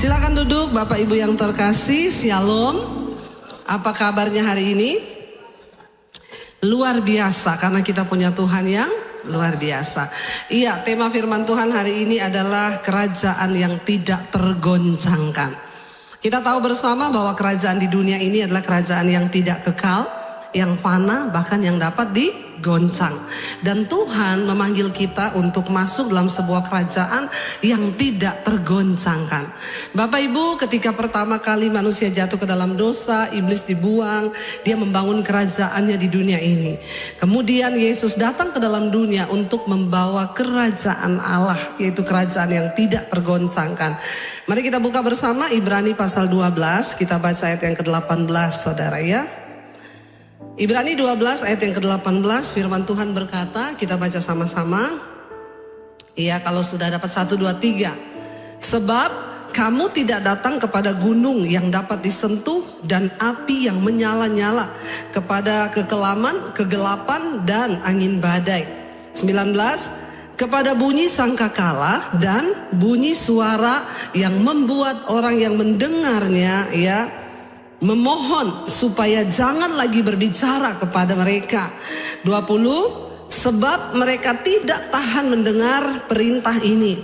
Silakan duduk Bapak Ibu yang terkasih, Shalom. Apa kabarnya hari ini? Luar biasa karena kita punya Tuhan yang luar biasa. Iya, tema firman Tuhan hari ini adalah kerajaan yang tidak tergoncangkan. Kita tahu bersama bahwa kerajaan di dunia ini adalah kerajaan yang tidak kekal, yang fana, bahkan yang dapat digoncang. Dan Tuhan memanggil kita untuk masuk dalam sebuah kerajaan yang tidak tergoncangkan. Bapak Ibu, ketika pertama kali manusia jatuh ke dalam dosa, iblis dibuang, dia membangun kerajaannya di dunia ini. Kemudian Yesus datang ke dalam dunia untuk membawa kerajaan Allah, yaitu kerajaan yang tidak tergoncangkan. Mari kita buka bersama Ibrani pasal 12, kita baca ayat yang ke-18 saudara ya. Ibrani 12 ayat yang ke-18, firman Tuhan berkata, kita baca sama-sama. Iya, kalau sudah dapat 1, 2, 3. Sebab kamu tidak datang kepada gunung yang dapat disentuh dan api yang menyala-nyala, kepada kegelapan dan angin badai. 19, kepada bunyi sangkakala dan bunyi suara yang membuat orang yang mendengarnya memohon supaya jangan lagi berbicara kepada mereka. 20, sebab mereka tidak tahan mendengar perintah ini.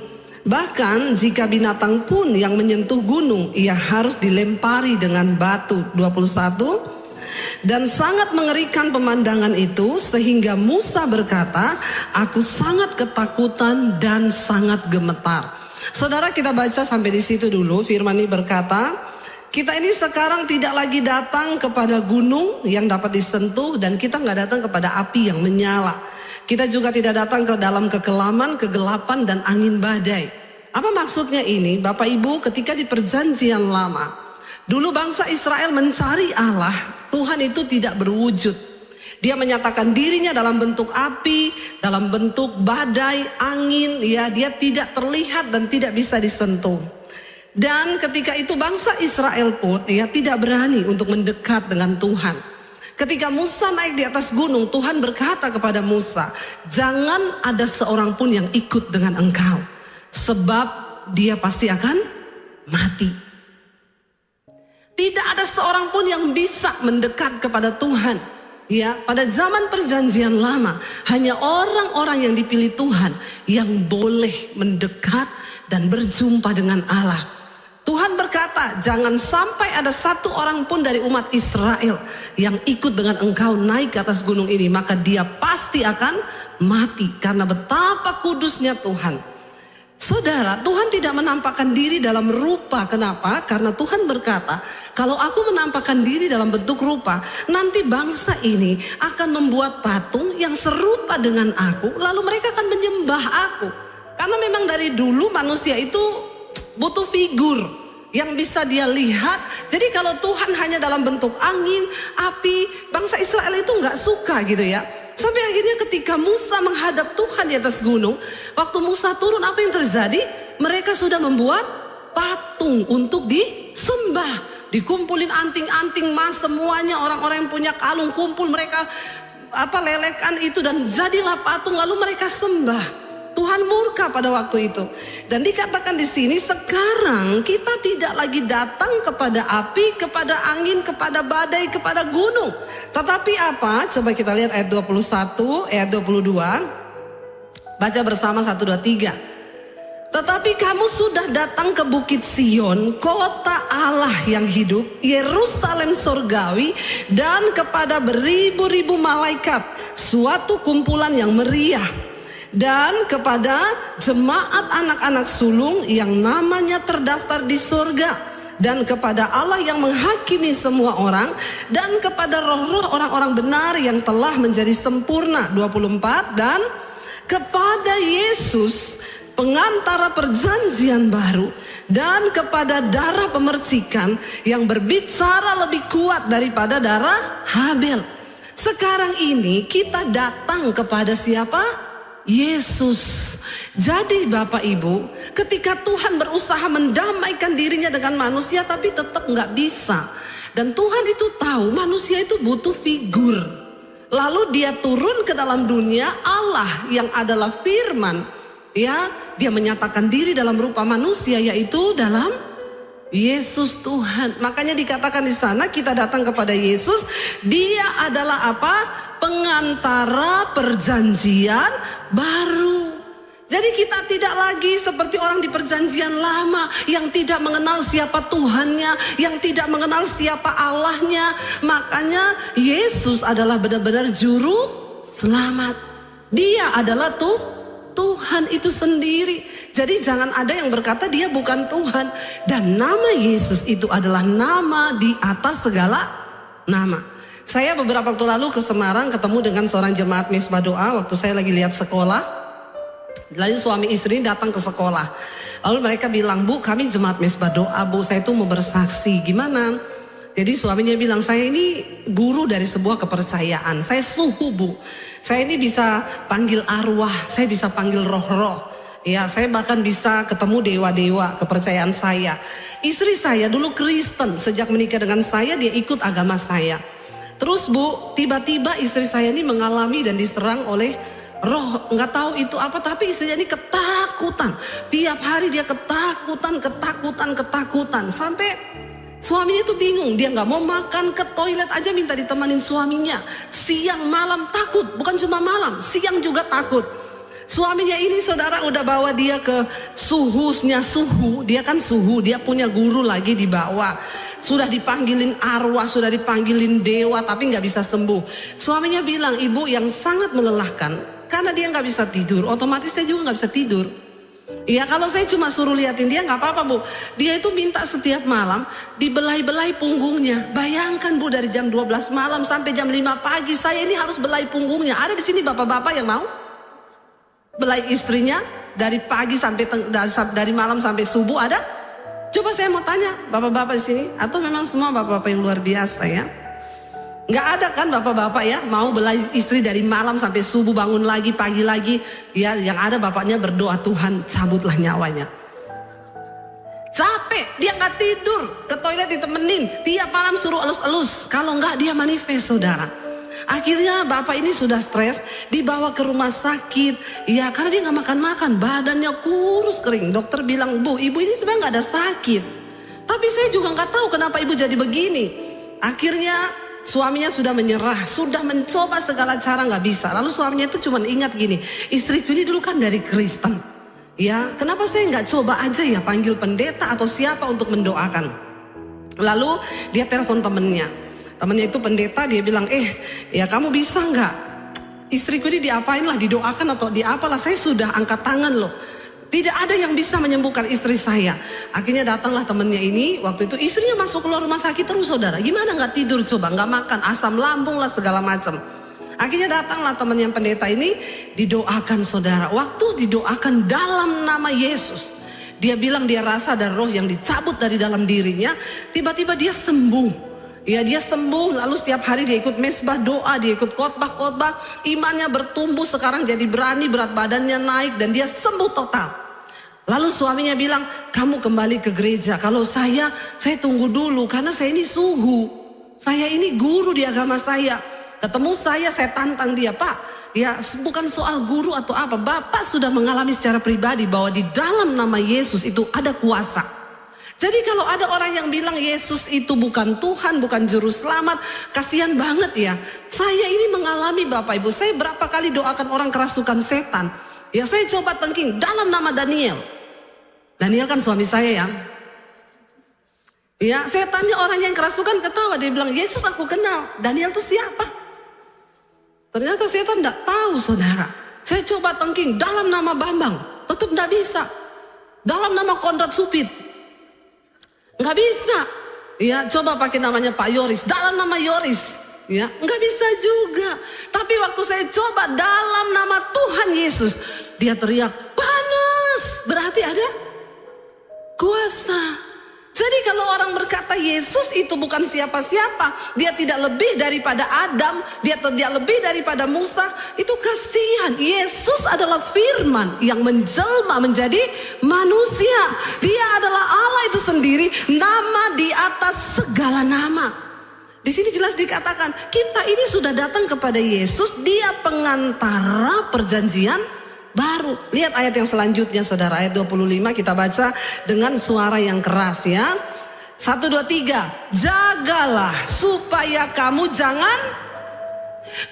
Bahkan jika binatang pun yang menyentuh gunung, ia harus dilempari dengan batu. 21, dan sangat mengerikan pemandangan itu sehingga Musa berkata, aku sangat ketakutan dan sangat gemetar. Saudara, kita baca sampai di situ dulu. Firman ini berkata, kita ini sekarang tidak lagi datang kepada gunung yang dapat disentuh, dan kita nggak datang kepada api yang menyala. Kita juga tidak datang ke dalam kekelaman, kegelapan dan angin badai. Apa maksudnya ini? Bapak Ibu, ketika di perjanjian lama, dulu bangsa Israel mencari Allah, Tuhan itu tidak berwujud. Dia menyatakan dirinya dalam bentuk api, dalam bentuk badai, angin, dia tidak terlihat dan tidak bisa disentuh. Dan ketika itu bangsa Israel pun tidak berani untuk mendekat dengan Tuhan. Ketika Musa naik di atas gunung, Tuhan berkata kepada Musa, jangan ada seorang pun yang ikut dengan engkau, sebab dia pasti akan mati. Tidak ada seorang pun yang bisa mendekat kepada Tuhan. Pada zaman perjanjian lama, hanya orang-orang yang dipilih Tuhan yang boleh mendekat dan berjumpa dengan Allah. Tuhan berkata, jangan sampai ada satu orang pun dari umat Israel yang ikut dengan engkau naik ke atas gunung ini, maka dia pasti akan mati, karena betapa kudusnya Tuhan. Saudara, Tuhan tidak menampakkan diri dalam rupa. Kenapa? Karena Tuhan berkata, kalau aku menampakkan diri dalam bentuk rupa, nanti bangsa ini akan membuat patung yang serupa dengan aku, lalu mereka akan menyembah aku. Karena memang dari dulu manusia itu butuh figur yang bisa dia lihat. Jadi kalau Tuhan hanya dalam bentuk angin, api, bangsa Israel itu nggak suka gitu ya. Sampai akhirnya ketika Musa menghadap Tuhan di atas gunung, waktu Musa turun, apa yang terjadi? Mereka sudah membuat patung untuk disembah. Dikumpulin anting-anting emas semuanya, orang-orang yang punya kalung kumpul, mereka lelehkan itu dan jadilah patung, lalu mereka sembah. Tuhan murka pada waktu itu. Dan dikatakan di sini, sekarang kita tidak lagi datang kepada api, kepada angin, kepada badai, kepada gunung. Tetapi apa? Coba kita lihat ayat 21, ayat 22. Baca bersama 1, 2, 3. Tetapi kamu sudah datang ke Bukit Sion, kota Allah yang hidup, Yerusalem surgawi, dan kepada beribu-ribu malaikat, suatu kumpulan yang meriah. Dan kepada jemaat anak-anak sulung yang namanya terdaftar di surga, dan kepada Allah yang menghakimi semua orang, dan kepada roh-roh orang-orang benar yang telah menjadi sempurna. 24, dan kepada Yesus pengantara perjanjian baru, dan kepada darah pemercikan yang berbicara lebih kuat daripada darah Habel. Sekarang ini kita datang kepada siapa? Yesus. Jadi Bapak Ibu, ketika Tuhan berusaha mendamaikan dirinya dengan manusia, tapi tetap nggak bisa. Dan Tuhan itu tahu manusia itu butuh figur. Lalu dia turun ke dalam dunia, Allah yang adalah firman, dia menyatakan diri dalam rupa manusia, yaitu dalam Yesus Tuhan. Makanya dikatakan di sana kita datang kepada Yesus. Dia adalah apa? Pengantara perjanjian baru. Jadi kita tidak lagi seperti orang di perjanjian lama yang tidak mengenal siapa Tuhannya, yang tidak mengenal siapa Allahnya. Makanya Yesus adalah benar-benar juru selamat. Dia adalah Tuhan itu sendiri. Jadi jangan ada yang berkata dia bukan Tuhan. Dan nama Yesus itu adalah nama di atas segala nama. Saya beberapa waktu lalu ke Semarang ketemu dengan seorang jemaat Mezbah Doa waktu saya lagi lihat sekolah. Lalu suami istri datang ke sekolah. Lalu mereka bilang, Bu, kami jemaat Mezbah Doa, Bu, saya itu mau bersaksi. Gimana? Jadi suaminya bilang, saya ini guru dari sebuah kepercayaan. Saya suhu, Bu. Saya ini bisa panggil arwah, saya bisa panggil roh-roh. Ya, saya bahkan bisa ketemu dewa-dewa kepercayaan saya. Istri saya dulu Kristen, sejak menikah dengan saya dia ikut agama saya. Terus Bu, tiba-tiba istri saya ini mengalami dan diserang oleh roh, nggak tahu itu apa, tapi istrinya ini ketakutan. Tiap hari dia ketakutan. Sampai suaminya itu bingung, dia nggak mau makan, ke toilet aja minta ditemanin suaminya. Siang malam takut, bukan cuma malam, siang juga takut. Suaminya ini saudara udah bawa dia ke suhu, dia kan suhu, dia punya guru lagi di bawah. Sudah dipanggilin arwah, sudah dipanggilin dewa, tapi nggak bisa sembuh. Suaminya bilang, ibu yang sangat melelahkan. Karena dia nggak bisa tidur, otomatis saya juga nggak bisa tidur. Ya kalau saya cuma suruh liatin dia nggak apa-apa, Bu. Dia itu minta setiap malam dibelai-belai punggungnya. Bayangkan, Bu, dari jam 12 malam sampai jam 5 pagi saya ini harus belai punggungnya. Ada di sini bapak-bapak yang mau belai istrinya dari pagi sampai dari malam sampai subuh? Ada? Coba saya mau tanya bapak-bapak di sini, atau memang semua bapak-bapak yang luar biasa ya? Nggak ada kan bapak-bapak ya mau belai istri dari malam sampai subuh, bangun lagi pagi lagi. Ya yang ada bapaknya berdoa, Tuhan cabutlah nyawanya. Capek, dia nggak tidur, ke toilet ditemenin, tiap malam suruh elus-elus. Kalau nggak dia manifest, saudara. Akhirnya bapak ini sudah stres, dibawa ke rumah sakit. Ya karena dia nggak makan-makan, badannya kurus kering. Dokter bilang, Bu, ibu ini sebenarnya nggak ada sakit. Tapi saya juga nggak tahu kenapa ibu jadi begini. Akhirnya suaminya sudah menyerah, sudah mencoba segala cara nggak bisa. Lalu suaminya itu cuma ingat gini, istriku ini dulu kan dari Kristen. Ya, kenapa saya nggak coba aja ya panggil pendeta atau siapa untuk mendoakan. Lalu dia telepon temennya itu pendeta, dia bilang, ya kamu bisa nggak? Istriku ini diapain lah, didoakan atau diapalah, saya sudah angkat tangan loh. Tidak ada yang bisa menyembuhkan istri saya. Akhirnya datanglah temannya ini. Waktu itu istrinya masuk keluar rumah sakit terus, saudara. Gimana nggak tidur coba, nggak makan, asam lambung lah segala macam. Akhirnya datanglah teman yang pendeta ini, didoakan, saudara. Waktu didoakan dalam nama Yesus, dia bilang dia rasa ada roh yang dicabut dari dalam dirinya. Tiba-tiba dia sembuh. Ya dia sembuh, lalu setiap hari dia ikut Mezbah Doa, dia ikut khotbah, imannya bertumbuh, sekarang jadi berani, berat badannya naik dan dia sembuh total. Lalu suaminya bilang, kamu kembali ke gereja. Kalau saya tunggu dulu karena saya ini suhu, saya ini guru di agama saya. Ketemu saya tantang dia, Pak, ya bukan soal guru atau apa, Bapak sudah mengalami secara pribadi bahwa di dalam nama Yesus itu ada kuasa. Jadi kalau ada orang yang bilang Yesus itu bukan Tuhan, bukan juru selamat, kasihan banget ya. Saya ini mengalami Bapak Ibu, saya berapa kali doakan orang kerasukan setan. Ya saya coba tengking dalam nama Daniel. Daniel kan suami saya ya. Ya saya tanya orang yang kerasukan ketawa, dia bilang Yesus aku kenal. Daniel itu siapa? Ternyata setan tidak tahu, saudara. Saya coba tengking dalam nama Bambang, tetap tidak bisa. Dalam nama Konrad Supit, nggak bisa. Ya coba pakai namanya Pak Yoris, dalam nama Yoris, ya nggak bisa juga. Tapi waktu saya coba dalam nama Tuhan Yesus, dia teriak panas, berarti ada kuasa. Jadi kalau orang berkata Yesus itu bukan siapa-siapa, dia tidak lebih daripada Adam, dia tidak lebih daripada Musa, itu kasihan. Yesus adalah firman yang menjelma menjadi manusia. Dia adalah Allah itu sendiri, nama di atas segala nama. Di sini jelas dikatakan, kita ini sudah datang kepada Yesus, dia pengantara perjanjian baru. Lihat ayat yang selanjutnya, saudara, ayat 25 kita baca dengan suara yang keras ya. 1, 2, 3. Jagalah supaya kamu jangan.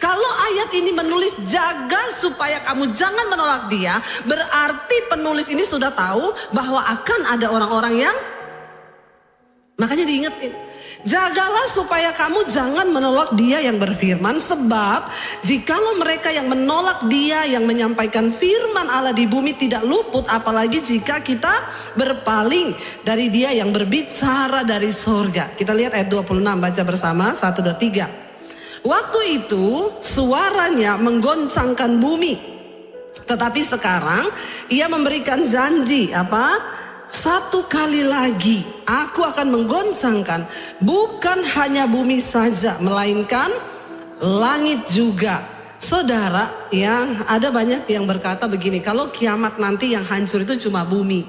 Kalau ayat ini menulis jaga supaya kamu jangan menolak dia, berarti penulis ini sudah tahu bahwa akan ada orang-orang yang, makanya diingetin, jagalah supaya kamu jangan menolak dia yang berfirman, sebab jikalau mereka yang menolak dia yang menyampaikan firman Allah di bumi tidak luput, apalagi jika kita berpaling dari dia yang berbicara dari sorga. Kita lihat ayat 26, baca bersama 1, 2, 3. Waktu itu suaranya menggoncangkan bumi. Tetapi sekarang ia memberikan janji apa? 1 kali lagi aku akan menggoncangkan bukan hanya bumi saja, melainkan langit juga. Saudara, yang ada banyak yang berkata begini, kalau kiamat nanti yang hancur itu cuma bumi.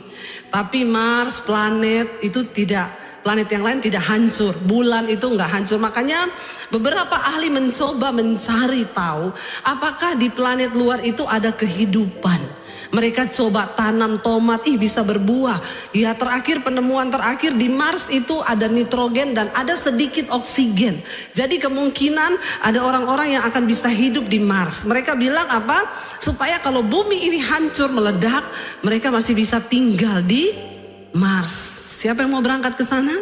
Tapi Mars, planet itu tidak. Planet yang lain tidak hancur, bulan itu enggak hancur. Makanya beberapa ahli mencoba mencari tahu apakah di planet luar itu ada kehidupan. Mereka coba tanam tomat, bisa berbuah. Ya, terakhir penemuan terakhir di Mars itu ada nitrogen dan ada sedikit oksigen. Jadi kemungkinan ada orang-orang yang akan bisa hidup di Mars. Mereka bilang apa? Supaya kalau bumi ini hancur meledak, mereka masih bisa tinggal di Mars. Siapa yang mau berangkat ke sana?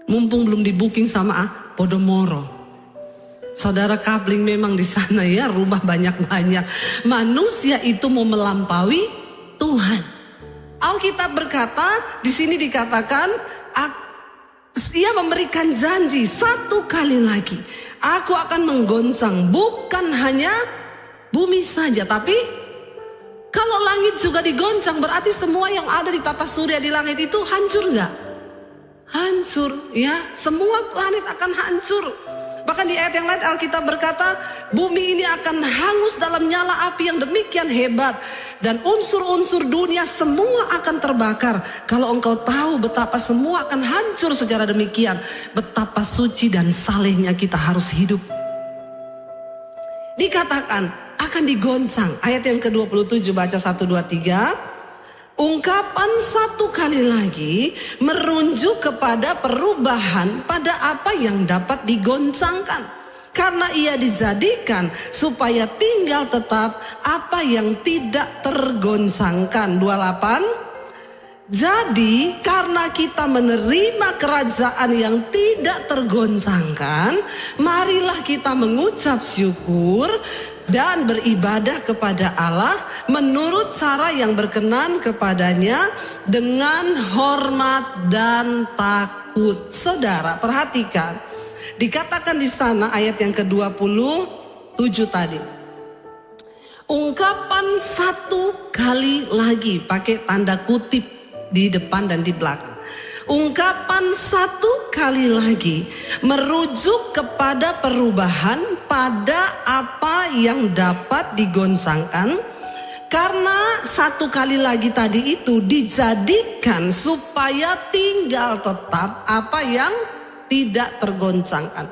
Mumpung belum di booking sama Podomoro. Saudara, kabling memang di sana ya, rumah banyak-banyak. Manusia itu mau melampaui Tuhan. Alkitab berkata, di sini dikatakan, ia memberikan janji 1 kali lagi. Aku akan menggoncang bukan hanya bumi saja, tapi kalau langit juga digoncang, berarti semua yang ada di tata surya di langit itu hancur nggak? Hancur ya, semua planet akan hancur. Bahkan di ayat yang lain Alkitab berkata, bumi ini akan hangus dalam nyala api yang demikian hebat. Dan unsur-unsur dunia semua akan terbakar. Kalau engkau tahu betapa semua akan hancur secara demikian, betapa suci dan salehnya kita harus hidup. Dikatakan akan digoncang. Ayat yang ke-27 baca 1, 2, 3. Ungkapan 1 kali lagi merujuk kepada perubahan pada apa yang dapat digoncangkan. Karena ia dijadikan supaya tinggal tetap apa yang tidak tergoncangkan. 28. Jadi karena kita menerima kerajaan yang tidak tergoncangkan, marilah kita mengucap syukur dan beribadah kepada Allah menurut cara yang berkenan kepadanya dengan hormat dan takut. Saudara, perhatikan. Dikatakan di sana ayat yang ke-27 tadi. Ungkapan 1 kali lagi, pakai tanda kutip di depan dan di belakang. Ungkapan 1 kali lagi merujuk kepada perubahan pada apa yang dapat digoncangkan. Karena 1 kali lagi tadi itu dijadikan supaya tinggal tetap apa yang tidak tergoncangkan.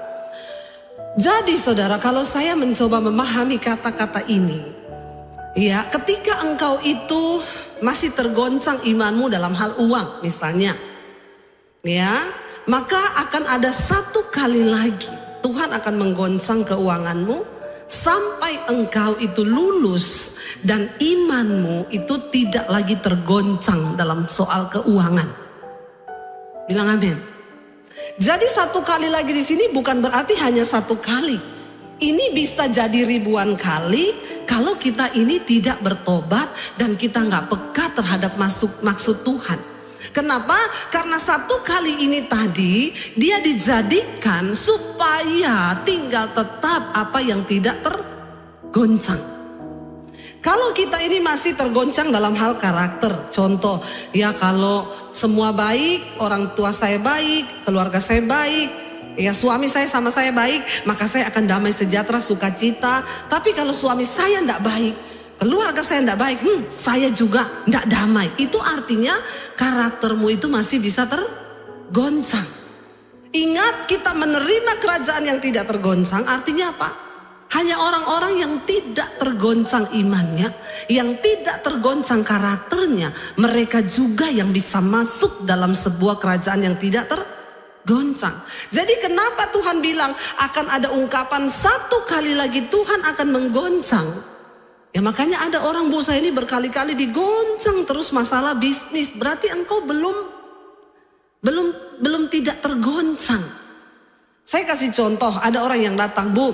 Jadi saudara, kalau saya mencoba memahami kata-kata ini, ya, ketika engkau itu masih tergoncang imanmu dalam hal uang misalnya, ya, maka akan ada 1 kali lagi Tuhan akan menggoncang keuanganmu sampai engkau itu lulus dan imanmu itu tidak lagi tergoncang dalam soal keuangan. Bilang amin. Jadi 1 kali lagi di sini bukan berarti hanya 1 kali. Ini bisa jadi ribuan kali kalau kita ini tidak bertobat dan kita nggak peka terhadap maksud Tuhan. Kenapa? Karena 1 kali ini tadi dia dijadikan supaya tinggal tetap apa yang tidak tergoncang. Kalau kita ini masih tergoncang dalam hal karakter, contoh ya, kalau semua baik, orang tua saya baik, keluarga saya baik, ya suami saya sama saya baik, maka saya akan damai sejahtera, sukacita. Tapi kalau suami saya tidak baik, keluarga saya tidak baik, saya juga tidak damai. Itu artinya karaktermu itu masih bisa tergoncang. Ingat, kita menerima kerajaan yang tidak tergoncang artinya apa? Hanya orang-orang yang tidak tergoncang imannya, yang tidak tergoncang karakternya, mereka juga yang bisa masuk dalam sebuah kerajaan yang tidak tergoncang. Jadi kenapa Tuhan bilang akan ada ungkapan satu kali lagi Tuhan akan menggoncang? Ya makanya ada orang, Bu, saya ini berkali-kali digoncang terus masalah bisnis. Berarti engkau belum tidak tergoncang. Saya kasih contoh, ada orang yang datang, Bu,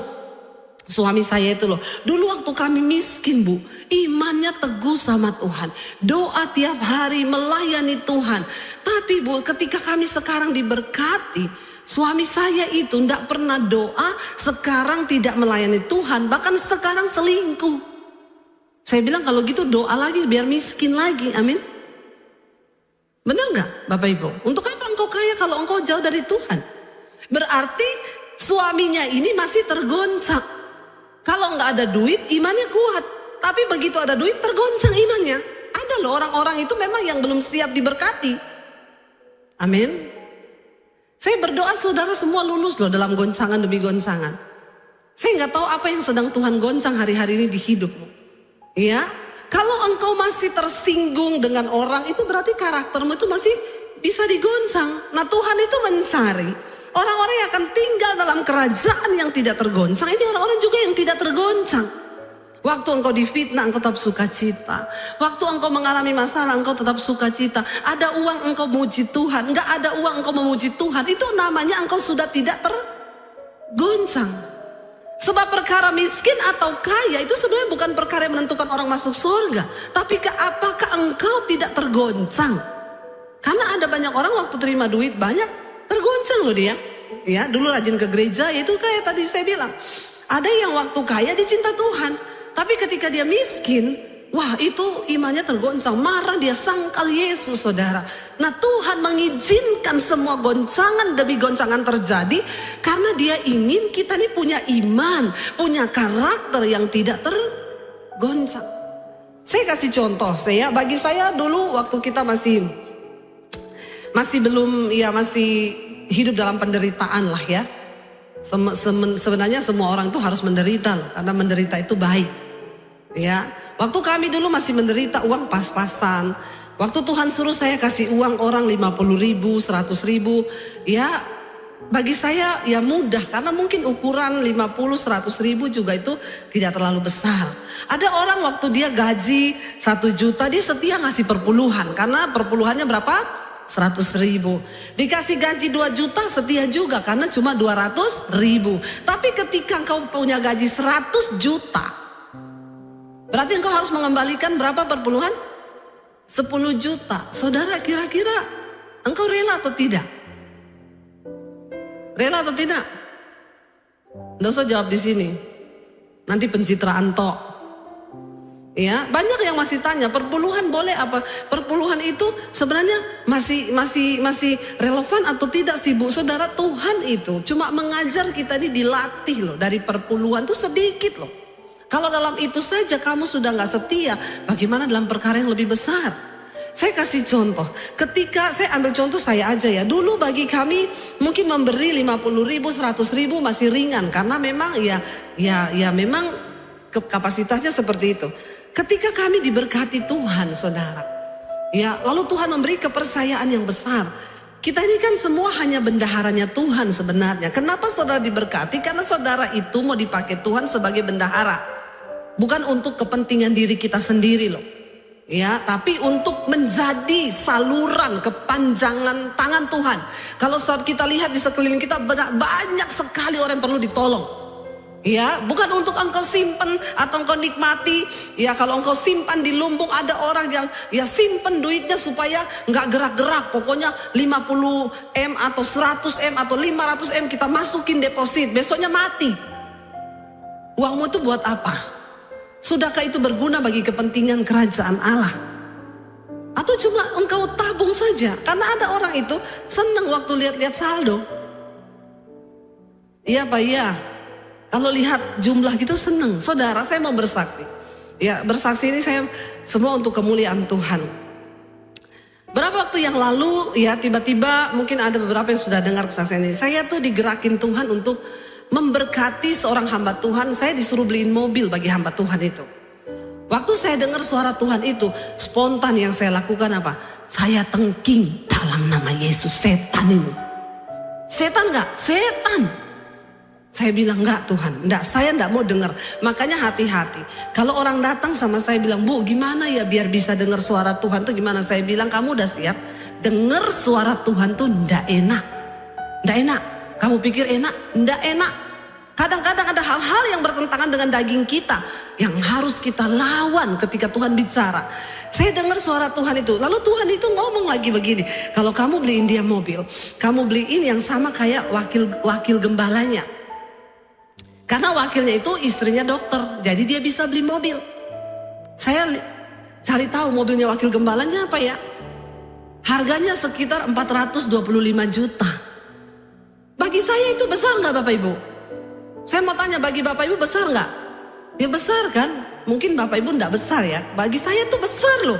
suami saya itu loh, dulu waktu kami miskin, Bu, imannya teguh sama Tuhan, doa tiap hari, melayani Tuhan. Tapi Bu, ketika kami sekarang diberkati, suami saya itu tidak pernah doa, sekarang tidak melayani Tuhan, bahkan sekarang selingkuh. Saya bilang kalau gitu doa lagi biar miskin lagi, amin. Benar gak Bapak Ibu? Untuk apa engkau kaya kalau engkau jauh dari Tuhan? Berarti suaminya ini masih tergoncang. Kalau nggak ada duit, imannya kuat. Tapi begitu ada duit, tergoncang imannya. Ada loh orang-orang itu memang yang belum siap diberkati. Amin. Saya berdoa saudara semua lulus loh dalam goncangan demi goncangan. Saya nggak tahu apa yang sedang Tuhan goncang hari-hari ini di hidupmu. Ya, kalau engkau masih tersinggung dengan orang, itu berarti karaktermu itu masih bisa digoncang. Nah Tuhan itu mencari orang-orang yang akan tinggal dalam kerajaan yang tidak tergoncang. Ini orang-orang juga yang tidak tergoncang. Waktu engkau difitnah, engkau tetap sukacita. Waktu engkau mengalami masalah, engkau tetap sukacita. Ada uang, engkau memuji Tuhan. Enggak ada uang, engkau memuji Tuhan. Itu namanya engkau sudah tidak tergoncang. Sebab perkara miskin atau kaya itu sebenarnya bukan perkara yang menentukan orang masuk surga. Tapi apakah engkau tidak tergoncang? Karena ada banyak orang waktu terima duit banyak, tergoncang loh dia. Ya, dulu rajin ke gereja, itu kayak tadi saya bilang. Ada yang waktu kaya dicinta Tuhan, tapi ketika dia miskin, wah itu imannya tergoncang, marah dia sangkal Yesus, saudara. Nah Tuhan mengizinkan semua goncangan demi goncangan terjadi karena dia ingin kita ini punya iman, punya karakter yang tidak tergoncang. Saya kasih contoh, bagi saya dulu waktu kita masih belum, ya masih hidup dalam penderitaan lah ya. Sebenarnya semua orang itu harus menderita loh, karena menderita itu baik. Ya, waktu kami dulu masih menderita uang pas-pasan. Waktu Tuhan suruh saya kasih uang orang 50.000, 100.000, ya bagi saya ya mudah karena mungkin ukuran 50-100.000 juga itu tidak terlalu besar. Ada orang waktu dia gaji 1 juta dia setia ngasih perpuluhan karena perpuluhannya berapa? 100.000. Dikasih gaji 2 juta setia juga karena cuma 200.000. Tapi ketika engkau punya gaji 100 juta, berarti engkau harus mengembalikan berapa perpuluhan? 10 juta. Saudara kira-kira engkau rela atau tidak? Rela atau tidak? Nggak usah jawab di sini. Nanti pencitraan tok. Ya, banyak yang masih tanya perpuluhan boleh apa? Perpuluhan itu sebenarnya masih relevan atau tidak sih Bu? Saudara, Tuhan itu cuma mengajar kita ini dilatih loh, dari perpuluhan itu sedikit loh. Kalau dalam itu saja kamu sudah gak setia, bagaimana dalam perkara yang lebih besar? Saya kasih contoh, ketika saya ambil contoh saya aja ya, dulu bagi kami mungkin memberi 50.000, 100.000 masih ringan karena memang ya memang kapasitasnya seperti itu. Ketika kami diberkati Tuhan, saudara, ya lalu Tuhan memberi kepercayaan yang besar. Kita ini kan semua hanya bendaharanya Tuhan sebenarnya. Kenapa saudara diberkati? Karena saudara itu mau dipakai Tuhan sebagai bendahara. Bukan untuk kepentingan diri kita sendiri loh. Ya, tapi untuk menjadi saluran kepanjangan tangan Tuhan. Kalau saat kita lihat di sekeliling kita banyak sekali orang yang perlu ditolong. Ya, bukan untuk engkau simpen atau engkau nikmati. Ya, kalau engkau simpan di lumbung, ada orang yang ya simpen duitnya supaya nggak gerak-gerak. Pokoknya 50M atau 100M atau 500M kita masukin deposit, besoknya mati. Uangmu itu buat apa? Sudahkah itu berguna bagi kepentingan kerajaan Allah? Atau cuma engkau tabung saja? Karena ada orang itu senang waktu lihat-lihat saldo. Iya Pak, iya. Kalau lihat jumlah gitu senang. Saudara, saya mau bersaksi. Ya, bersaksi ini saya semua untuk kemuliaan Tuhan. Berapa waktu yang lalu ya tiba-tiba mungkin ada beberapa yang sudah dengar kesaksian ini. Saya tuh digerakin Tuhan untuk memberkati seorang hamba Tuhan, saya disuruh beliin mobil bagi hamba Tuhan itu. Waktu saya dengar suara Tuhan itu, spontan yang saya lakukan apa? Saya tengking dalam nama Yesus, setan ini. Setan enggak? Setan. Saya bilang enggak Tuhan, enggak, saya enggak mau dengar. Makanya hati-hati. Kalau orang datang sama saya bilang, Bu gimana ya biar bisa dengar suara Tuhan tuh gimana? Saya bilang kamu udah siap? Dengar suara Tuhan tuh enggak enak. Enggak enak. Kamu pikir enak? Enggak enak. Kadang-kadang ada hal-hal yang bertentangan dengan daging kita yang harus kita lawan ketika Tuhan bicara. Saya dengar suara Tuhan itu. Lalu Tuhan itu ngomong lagi begini. Kalau kamu beliin dia mobil, kamu beliin yang sama kayak wakil gembalanya. Karena wakilnya itu istrinya dokter, jadi dia bisa beli mobil. Saya cari tahu mobilnya wakil gembalanya apa ya. Harganya sekitar 425 juta. Bagi saya itu besar nggak Bapak Ibu? Saya mau tanya, bagi Bapak Ibu besar nggak? Ya besar kan? Mungkin Bapak Ibu nggak besar ya. Bagi saya itu besar loh.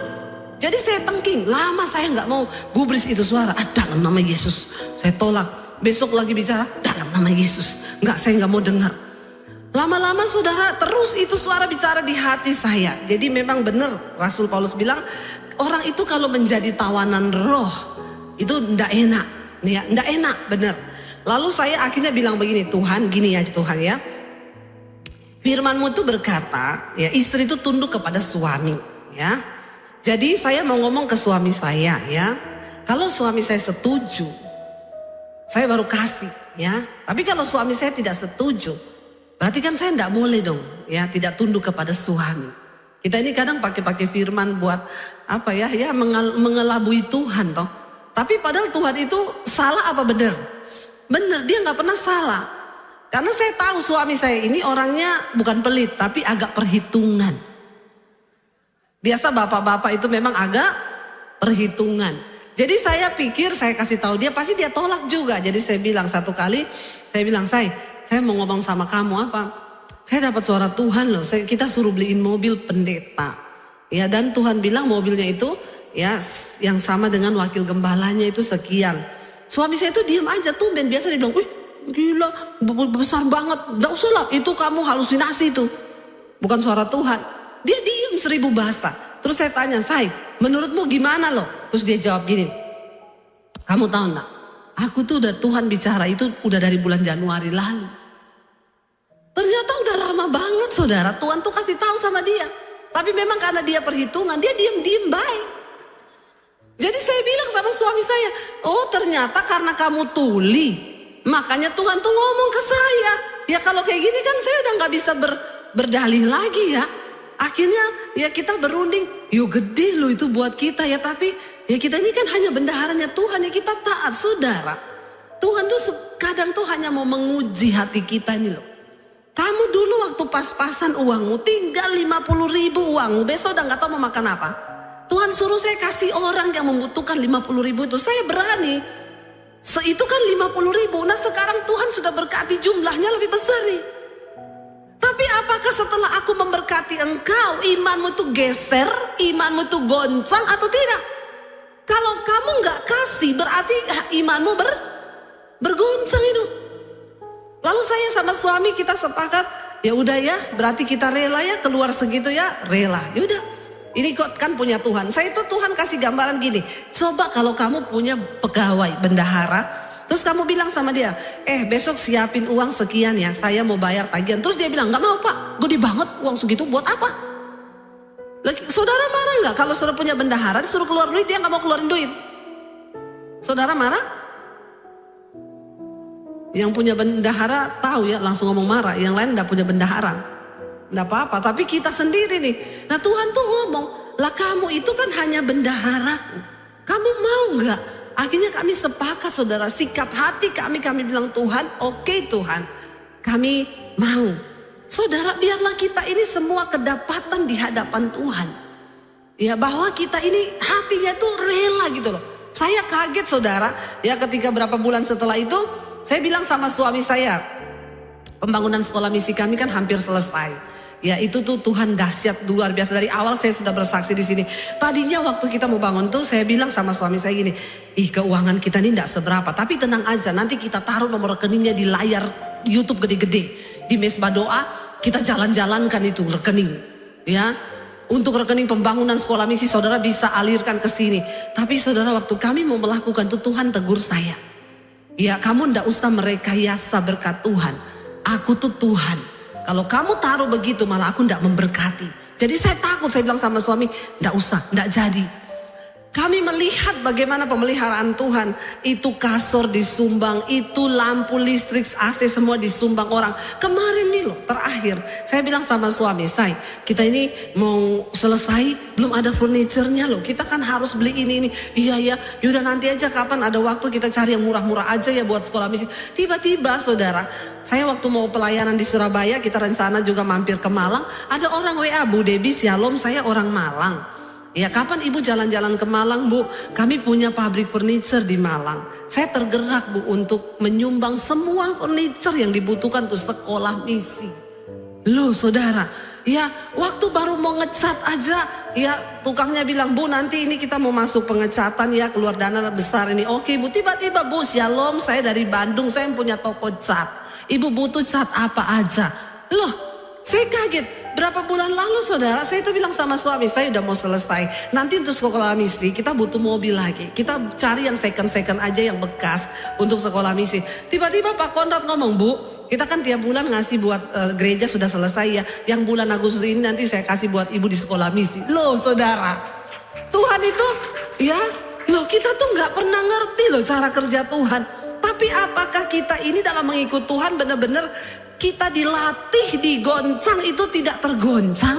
Jadi saya tengking, lama saya nggak mau gubris itu suara. Dalam nama Yesus, saya tolak. Besok lagi bicara, dalam nama Yesus. Nggak, saya nggak mau dengar. Lama-lama saudara, terus itu suara bicara di hati saya. Jadi memang benar Rasul Paulus bilang, orang itu kalau menjadi tawanan roh, itu ndak enak. Ya, ndak enak, benar. Lalu saya akhirnya bilang begini, Tuhan gini ya Tuhan ya. Firman-Mu itu berkata, ya istri itu tunduk kepada suami. Ya, jadi saya mau ngomong ke suami saya ya. Kalau suami saya setuju, saya baru kasih ya. Tapi kalau suami saya tidak setuju, berarti kan saya tidak boleh dong ya, tidak tunduk kepada suami. Kita ini kadang pakai firman buat apa ya, mengelabui Tuhan toh. Tapi padahal Tuhan itu salah apa benar? Benar, dia nggak pernah salah. Karena saya tahu suami saya ini orangnya bukan pelit, tapi agak perhitungan. Biasa bapak-bapak itu memang agak perhitungan. Jadi saya pikir saya kasih tahu dia, pasti dia tolak juga. Jadi saya bilang satu kali, saya bilang saya mau ngomong sama kamu apa? Saya dapat suara Tuhan loh, kita suruh beliin mobil pendeta. Ya, dan Tuhan bilang mobilnya itu ya yang sama dengan wakil gembalanya itu sekian. Suami saya itu diam aja tuh, biasa dia bilang, wih gila besar banget. Nggak usah lah, itu kamu halusinasi itu. Bukan suara Tuhan. Dia diam 1000 bahasa. Terus saya tanya, menurutmu gimana loh? Terus dia jawab gini, kamu tahu enggak? Aku tuh udah Tuhan bicara itu udah dari bulan Januari lalu. Ternyata udah lama banget saudara, Tuhan tuh kasih tahu sama dia. Tapi memang karena dia perhitungan, dia diem baik. Jadi saya bilang sama suami saya, oh ternyata karena kamu tuli, makanya Tuhan tuh ngomong ke saya. Ya kalau kayak gini kan saya udah gak bisa berdalih lagi ya. Akhirnya ya kita berunding, yuk gede loh itu buat kita ya. Tapi ya kita ini kan hanya bendaharanya Tuhan, ya kita taat saudara. Tuhan tuh kadang tuh hanya mau menguji hati kita ini loh. Kamu dulu waktu pas-pasan uangmu, tinggal 50.000 uangmu, besok udah gak tahu mau makan apa. Tuhan suruh saya kasih orang yang membutuhkan 50.000 itu, saya berani. Itu kan 50.000, nah sekarang Tuhan sudah berkati jumlahnya lebih besar nih. Tapi apakah setelah aku memberkati engkau, imanmu tuh geser, imanmu tuh goncang atau tidak? Kalau kamu gak kasih berarti imanmu bergoncang itu. Lalu saya sama suami kita sepakat, ya udah ya, berarti kita rela ya keluar segitu ya, rela. Ya udah, ini kok kan punya Tuhan. Saya itu Tuhan kasih gambaran gini, coba kalau kamu punya pegawai bendahara, terus kamu bilang sama dia, besok siapin uang sekian ya, saya mau bayar tagihan. Terus dia bilang, nggak mau Pak, gede banget uang segitu buat apa? Saudara marah nggak kalau saudara punya bendahara disuruh keluar duit, dia nggak mau keluarin duit? Saudara marah? Yang punya bendahara tahu ya, langsung ngomong marah. Yang lain enggak punya bendahara, enggak apa-apa. Tapi kita sendiri nih. Nah Tuhan tuh ngomong, lah kamu itu kan hanya bendaharaku. Kamu mau enggak? Akhirnya kami sepakat saudara, sikap hati kami bilang Tuhan, oke Tuhan, kami mau. Saudara, biarlah kita ini semua kedapatan di hadapan Tuhan. Ya bahwa kita ini hatinya tuh rela gitu loh. Saya kaget saudara, ya ketika berapa bulan setelah itu, saya bilang sama suami saya, pembangunan sekolah misi kami kan hampir selesai. Ya itu tuh Tuhan dahsyat luar biasa. Dari awal saya sudah bersaksi di sini. Tadinya waktu kita mau bangun tuh saya bilang sama suami saya gini, keuangan kita ini enggak seberapa, tapi tenang aja, nanti kita taruh nomor rekeningnya di layar YouTube gede-gede. Di mesbah doa kita jalan-jalankan itu rekening. Ya, untuk rekening pembangunan sekolah misi saudara bisa alirkan ke sini. Tapi saudara, waktu kami mau melakukan itu Tuhan tegur saya. Ya, kamu ndak usah merekayasa berkat Tuhan. Aku tuh Tuhan. Kalau kamu taruh begitu malah aku ndak memberkati. Jadi saya takut, saya bilang sama suami, ndak usah, ndak jadi. Kami melihat bagaimana pemeliharaan Tuhan. Itu kasur disumbang, itu lampu listrik, AC semua disumbang orang. Kemarin nih loh, terakhir. Saya bilang sama suami, say, kita ini mau selesai, belum ada furniturnya loh. Kita kan harus beli ini. Iya ya, yaudah nanti aja kapan ada waktu kita cari yang murah-murah aja ya buat sekolah misi. Tiba-tiba saudara, saya waktu mau pelayanan di Surabaya, kita rencana juga mampir ke Malang. Ada orang WA, Bu Debbie, shalom, saya orang Malang. Ya, kapan ibu jalan-jalan ke Malang, Bu? Kami punya pabrik furniture di Malang. Saya tergerak, Bu, untuk menyumbang semua furniture yang dibutuhkan untuk sekolah misi. Loh saudara, ya waktu baru mau ngecat aja, ya tukangnya bilang, Bu nanti ini kita mau masuk pengecatan ya, keluar dana besar ini. Oke Bu, tiba-tiba Bu, shalom, saya dari Bandung, saya punya toko cat. Ibu butuh cat apa aja? Loh, saya kaget. Berapa bulan lalu saudara, saya itu bilang sama suami, saya udah mau selesai. Nanti untuk sekolah misi kita butuh mobil lagi. Kita cari yang second aja, yang bekas untuk sekolah misi. Tiba-tiba Pak Konrad ngomong, Bu, kita kan tiap bulan ngasih buat gereja sudah selesai ya. Yang bulan Agustus ini nanti saya kasih buat ibu di sekolah misi. Loh saudara, Tuhan itu ya, loh kita tuh gak pernah ngerti loh cara kerja Tuhan. Tapi apakah kita ini dalam mengikut Tuhan benar-benar kita dilatih, digoncang itu tidak tergoncang?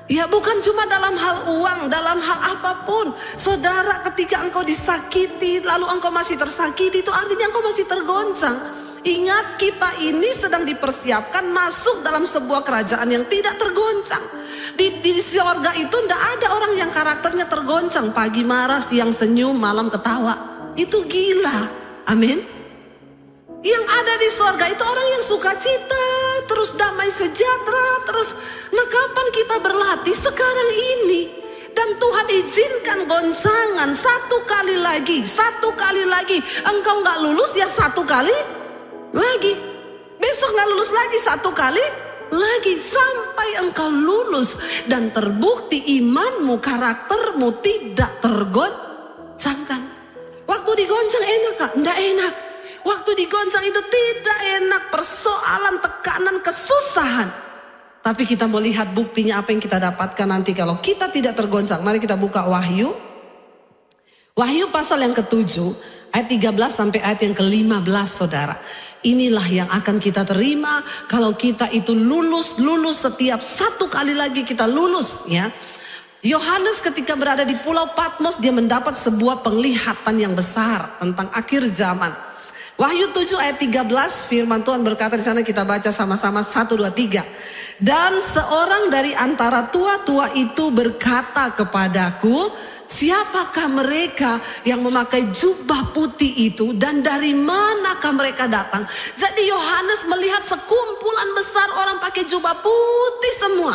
Ya bukan cuma dalam hal uang, dalam hal apapun. Saudara, ketika engkau disakiti lalu engkau masih tersakiti, itu artinya engkau masih tergoncang. Ingat, kita ini sedang dipersiapkan masuk dalam sebuah kerajaan yang tidak tergoncang. Di surga itu tidak ada orang yang karakternya tergoncang. Pagi marah, siang senyum, malam ketawa. Itu gila. Amin. Yang ada di surga itu orang yang sukacita, terus damai sejahtera, terus. Nah kapan kita berlatih? Sekarang ini. Dan Tuhan izinkan goncangan satu kali lagi. Engkau gak lulus ya satu kali lagi. Besok gak lulus lagi satu kali lagi. Sampai engkau lulus dan terbukti imanmu, karaktermu tidak tergoncangkan. Waktu digoncang enak Kak? Nggak enak. Waktu digoncang itu tidak enak, persoalan, tekanan, kesusahan. Tapi kita mau lihat buktinya apa yang kita dapatkan nanti kalau kita tidak tergoncang. Mari kita buka Wahyu. Wahyu pasal yang ke-7 ayat 13 sampai ayat yang ke-15 saudara. Inilah yang akan kita terima kalau kita itu lulus setiap satu kali lagi kita lulus ya. Yohanes ketika berada di Pulau Patmos dia mendapat sebuah penglihatan yang besar tentang akhir zaman. Wahyu 7 ayat 13 firman Tuhan berkata di sana, kita baca sama-sama 1, 2, 3. Dan seorang dari antara tua-tua itu berkata kepadaku, siapakah mereka yang memakai jubah putih itu dan dari manakah mereka datang? Jadi Yohanes melihat sekumpulan besar orang pakai jubah putih semua.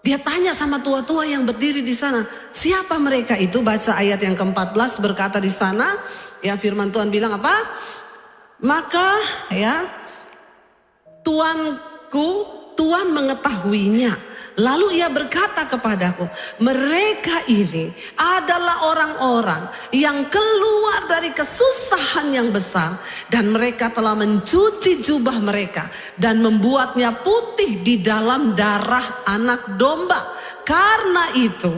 Dia tanya sama tua-tua yang berdiri di sana, siapa mereka itu? Baca ayat yang ke-14 berkata di sana, ya firman Tuhan bilang apa? Maka ya Tuhan mengetahuinya. Lalu ia berkata kepadaku, mereka ini adalah orang-orang yang keluar dari kesusahan yang besar. Dan mereka telah mencuci jubah mereka dan membuatnya putih di dalam darah anak domba. Karena itu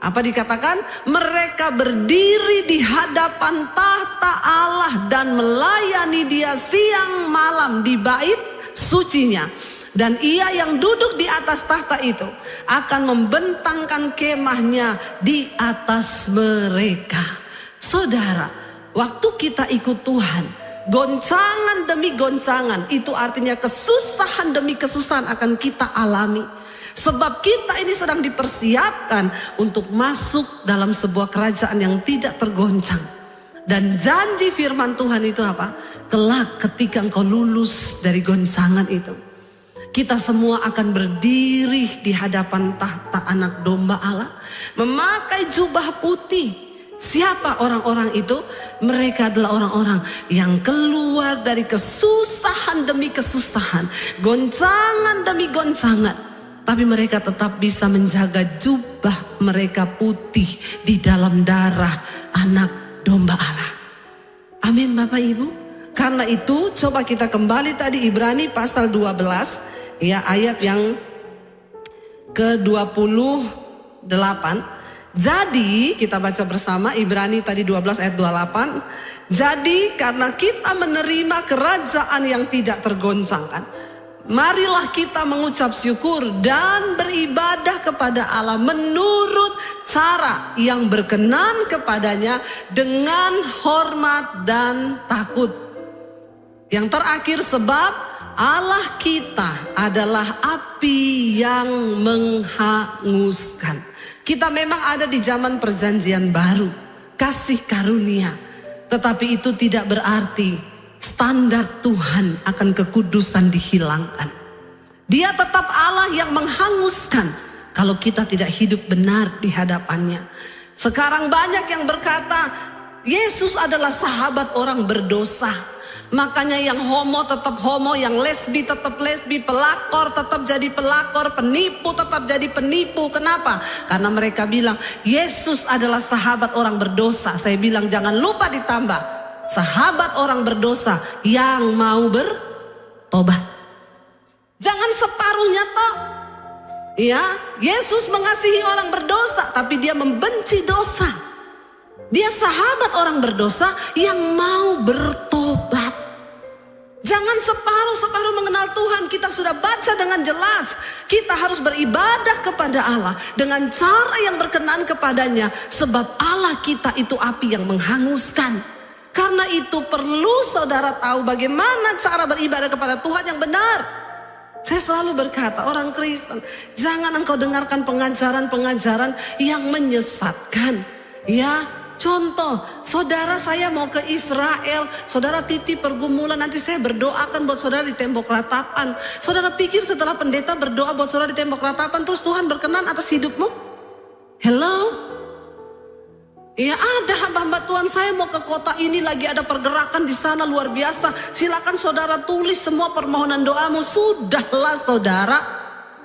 apa dikatakan? Mereka berdiri di hadapan tahta Allah dan melayani Dia siang malam di bait sucinya. Dan Ia yang duduk di atas tahta itu akan membentangkan kemahnya di atas mereka. Saudara, waktu kita ikut Tuhan, goncangan demi goncangan, itu artinya kesusahan demi kesusahan akan kita alami. Sebab kita ini sedang dipersiapkan untuk masuk dalam sebuah kerajaan yang tidak tergoncang. Dan janji firman Tuhan itu apa? Kelak ketika engkau lulus dari goncangan itu, kita semua akan berdiri di hadapan tahta anak domba Allah, memakai jubah putih Siapa orang-orang itu? Mereka adalah orang-orang yang keluar dari kesusahan demi kesusahan, goncangan demi goncangan, tapi mereka tetap bisa menjaga jubah mereka putih di dalam darah anak domba Allah. Amin Bapak Ibu. Karena itu coba kita kembali tadi Ibrani pasal 12 ya, ayat yang ke-28. Jadi kita baca bersama Ibrani tadi 12 ayat 28. Jadi karena kita menerima kerajaan yang tidak tergoncangkan, marilah kita mengucap syukur dan beribadah kepada Allah menurut cara yang berkenan kepadanya dengan hormat dan takut. Yang terakhir, sebab Allah kita adalah api yang menghanguskan. Kita memang ada di zaman perjanjian baru, kasih karunia. Tetapi itu tidak berarti standar Tuhan akan kekudusan dihilangkan. Dia tetap Allah yang menghanguskan kalau kita tidak hidup benar di hadapannya. Sekarang banyak yang berkata, Yesus adalah sahabat orang berdosa. Makanya yang homo tetap homo, yang lesbi tetap lesbi, pelakor tetap jadi pelakor, penipu tetap jadi penipu. Kenapa? Karena mereka bilang Yesus adalah sahabat orang berdosa. Saya bilang jangan lupa ditambah sahabat orang berdosa yang mau bertobat. Jangan separuhnya toh. Ya, Yesus mengasihi orang berdosa tapi dia membenci dosa. Dia sahabat orang berdosa yang mau bertobat. Jangan separuh-separuh mengenal Tuhan. Kita sudah baca dengan jelas. Kita harus beribadah kepada Allah dengan cara yang berkenan kepadanya. Sebab Allah kita itu api yang menghanguskan. Karena itu perlu saudara tahu bagaimana cara beribadah kepada Tuhan yang benar. Saya selalu berkata, orang Kristen, jangan engkau dengarkan pengajaran-pengajaran yang menyesatkan. Ya, contoh, saudara saya mau ke Israel, saudara titip pergumulan, nanti saya berdoakan buat saudara di tembok ratapan. Saudara pikir setelah pendeta berdoa buat saudara di tembok ratapan, terus Tuhan berkenan atas hidupmu? Hello? Ya ada hamba-hamba Tuhan, saya mau ke kota ini, lagi ada pergerakan di sana luar biasa. Silakan saudara tulis semua permohonan doamu. Sudahlah saudara.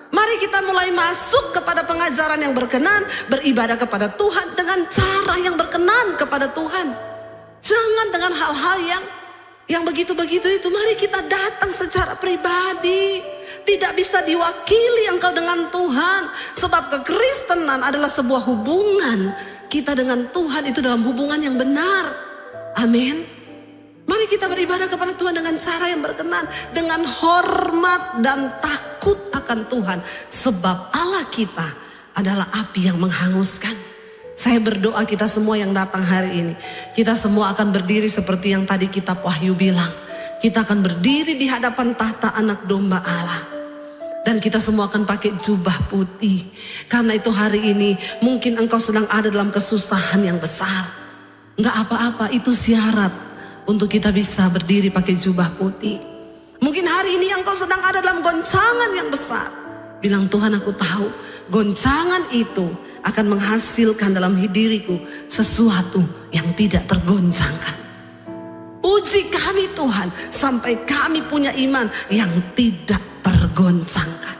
Mari kita mulai masuk kepada pengajaran yang berkenan, beribadah kepada Tuhan dengan cara yang berkenan kepada Tuhan. Jangan dengan hal-hal yang begitu-begitu itu. Mari kita datang secara pribadi. Tidak bisa diwakili engkau dengan Tuhan. Sebab kekristenan adalah sebuah hubungan. Kita dengan Tuhan itu dalam hubungan yang benar. Amin. Mari kita beribadah kepada Tuhan dengan cara yang berkenan, dengan hormat dan takut akan Tuhan. Sebab Allah kita adalah api yang menghanguskan. Saya berdoa kita semua yang datang hari ini, kita semua akan berdiri seperti yang tadi kitab Wahyu bilang. Kita akan berdiri di hadapan tahta anak domba Allah. Dan kita semua akan pakai jubah putih. Karena itu hari ini mungkin engkau sedang ada dalam kesusahan yang besar. Enggak apa-apa, itu syarat untuk kita bisa berdiri pakai jubah putih. Mungkin hari ini engkau sedang ada dalam goncangan yang besar. Bilang, Tuhan, aku tahu goncangan itu akan menghasilkan dalam diriku sesuatu yang tidak tergoncangkan. Uji kami Tuhan sampai kami punya iman yang tidak tergoncangkan.